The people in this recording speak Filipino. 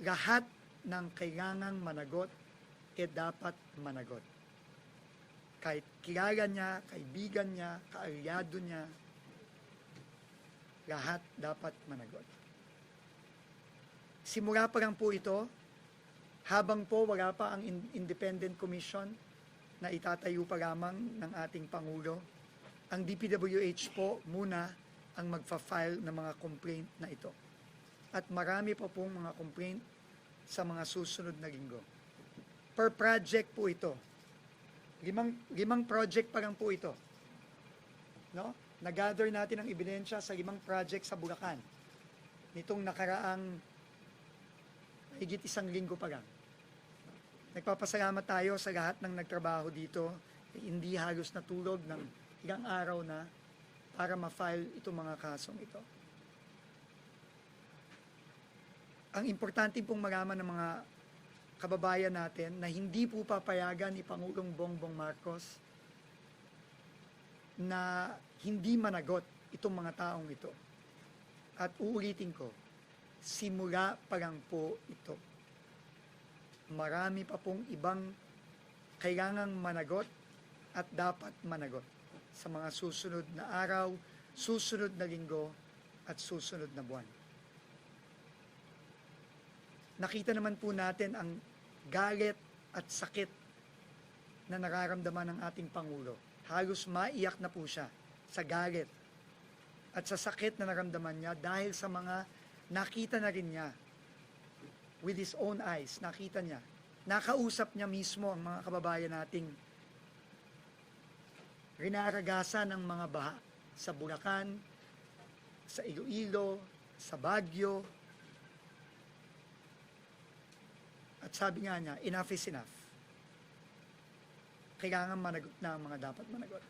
lahat ng kailangang managot, dapat managot. Kahit kilala niya, kaibigan niya, kaalyado niya, lahat dapat managot. Simula pa lang po ito, habang po wala pa ang independent commission na itatayo pa lamang ng ating Pangulo, ang DPWH po muna ang magfa-file ng mga complaint na ito. At marami pa pong mga complaint sa mga susunod na linggo. Per project po ito. Limang project pa lang po ito. No? Nag-gather natin ang ebidensya sa 5 project sa Bulacan. Nitong nakaraang higit 1 linggo pa lang. Nagpapasalamat tayo sa lahat ng nagtrabaho dito. Hindi halos natulog ng ilang araw na para ma-file itong mga kasong ito. Ang importante pong malaman ng mga kababayan natin na hindi po papayagan ni Pangulong Bongbong Marcos na hindi managot itong mga taong ito. At uulitin ko, simula pa lang po ito. Marami pa pong ibang kailangang managot at dapat managot sa mga susunod na araw, susunod na linggo, at susunod na buwan. Nakita naman po natin ang galit at sakit na nararamdaman ng ating Pangulo. Halos maiyak na po siya sa galit at sa sakit na naramdaman niya dahil sa mga nakita na rin niya with his own eyes. Nakita niya. Nakausap niya mismo ang mga kababayan nating rinaragasan ng mga baha sa Bulacan, sa Iloilo, sa Baguio. At sabi nga niya, enough is enough. Kailangan managot na ang mga dapat managot.